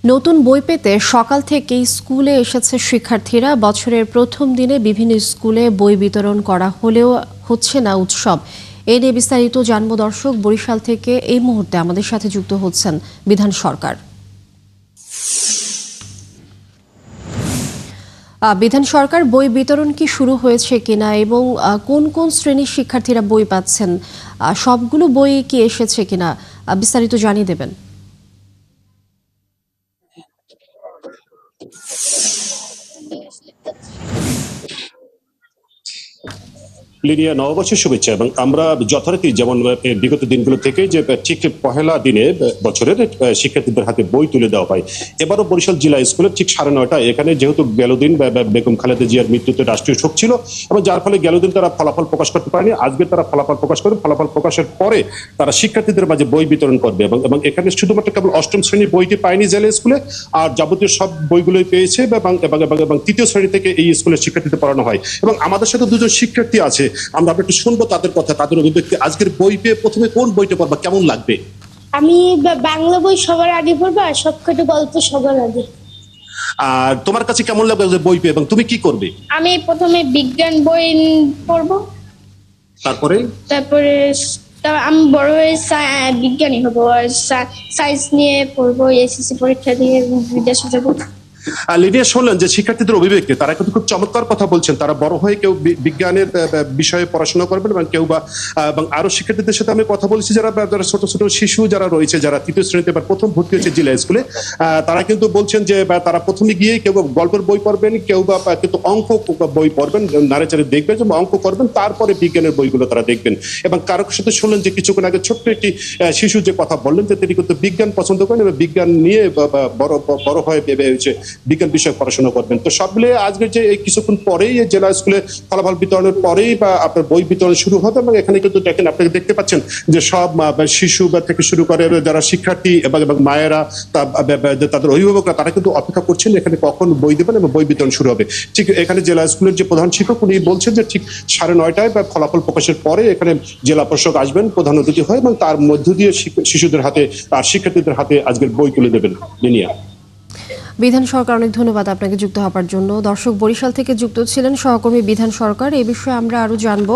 নতুন বই পেতে সকাল থেকেই স্কুলে এসেছে শিক্ষার্থীরা। বছরের প্রথম দিনে বিভিন্ন স্কুলে বই বিতরণ করা হলেও হচ্ছে না উৎসব। এ নিয়ে বিস্তারিত জানবো দর্শক। বরিশাল থেকে এই মুহূর্তে আমাদের সাথে যুক্ত হচ্ছেন বিধান সরকার। বিধান সরকার, বই বিতরণ কি শুরু হয়েছে কিনা এবং কোন কোন শ্রেণীর শিক্ষার্থীরা বই পাচ্ছেন, সবগুলো বই কি এসেছে কিনা বিস্তারিত জানিয়ে দেবেন। লিনিয়া নববর্ষের শুভেচ্ছা। এবং আমরা যথারীতি যেমন বিগত দিনগুলো থেকে যে ঠিক পহেলা দিনে বছরের শিক্ষার্থীদের হাতে বই তুলে দেওয়া হয়, এবারও বরিশাল জেলা স্কুলের ঠিক 9:30 এখানে যেহেতু গেল দিন বেগম খালেদা জিয়ার মৃত্যুতে রাষ্ট্রীয় শোক ছিল এবং যার ফলে গেল দিন তারা ফলাফল প্রকাশ করতে পারেনি। আজকে তারা ফলাফল প্রকাশ করে ফলাফল প্রকাশের পরে তারা শিক্ষার্থীদের মাঝে বই বিতরণ করবে এবং এখানে শুধুমাত্র কেবল অষ্টম শ্রেণীর বইটি পায়নি জেলা স্কুলে, আর যাবতীয় সব বইগুলোই পেয়েছে এবং তৃতীয় শ্রেণী থেকে এই স্কুলের শিক্ষার্থীদের পড়ানো হয়। এবং আমাদের সাথে দুজন শিক্ষার্থী আছে, আমরা একটু শুনবো তাদের কথা, তাদের অভিব্যক্তি। আজকের বই পেয়ে প্রথমে কোন বইটা পড়বা, কেমন লাগবে? আমি বাংলা বই সবার আগে পড়বো আর সবকটা গল্প সবার আগে। আর তোমার কাছে কেমন লাগবে বই পেয়ে এবং তুমি কি করবে? আমি প্রথমে বিজ্ঞান বই পড়বো, তারপরে আমি বড় হয়ে বিজ্ঞানী হবো আর সায়েন্স নিয়ে পড়বো, এসএসসি পরীক্ষা দিয়ে বিদেশে যাবো। লিনিয়া, শুনলেন যে শিক্ষার্থীদের অভিব্যক্তি, তারা কিন্তু খুব চমৎকার কথা বলছেন। তারা বড় হয়ে কেউ বিজ্ঞানের বিষয়ে পড়াশোনা করবেন এবং কেউ বা এবং আরো শিক্ষার্থীদের সাথে আমি কথা বলছি যারা ছোট ছোট শিশু যারা রয়েছে, যারা তৃতীয় শ্রেণীতে বা প্রথম ভর্তি হয়েছে জেলা স্কুলে, তারা কিন্তু বলছেন যে তারা প্রথমে গিয়ে কেউ গল্পের বই পড়বেন, কেউ বা কিন্তু অঙ্ক বই পড়বেন, নাড়াচাড়ে দেখবেন যে অঙ্ক করবেন, তারপরে বিজ্ঞানের বইগুলো তারা দেখবেন। এবং কারোর সাথে শুনলেন যে কিছুক্ষণ আগে ছোট্ট একটি শিশু যে কথা বললেন যে তিনি কিন্তু বিজ্ঞান পছন্দ করেন এবং বিজ্ঞান নিয়ে বড় হয়ে ভেবে হয়েছে বিজ্ঞান বিষয়ে পড়াশোনা করবেন। তো সব মিলিয়ে আজকে যে কিছুক্ষণ পরেই জেলা স্কুলে ফলাফল বিতরণের পরেই বা আপনার বই বিতরণ শুরু হবে এবং এখানে কিন্তু দেখেন, আপনাকে দেখতে পাচ্ছেন যে সব শিশু থেকে শুরু করে যারা শিক্ষার্থী এবং মায়েরা তাদের অভিভাবকরা তারা কিন্তু অপেক্ষা করছেন এখানে কখন বই দেবেন এবং বই বিতরণ শুরু হবে। ঠিক এখানে জেলা স্কুলের যে প্রধান শিক্ষক উনি বলছেন যে ঠিক 9:30 বা ফলাফল প্রকাশের পরে এখানে জেলা প্রশাসক আসবেন প্রধান অতিথি হয় এবং তার মধ্য দিয়ে শিশুদের হাতে আর শিক্ষার্থীদের হাতে আজকের বই তুলে দেবেন। লিনিয়া। বিধান সরকার, অনেক ধন্যবাদ আপনাকে যুক্ত হওয়ার জন্য। দর্শক, বরিশাল থেকে যুক্ত ছিলেন সহকর্মী বিধান সরকার। এই বিষয়ে আমরা আরো জানবো।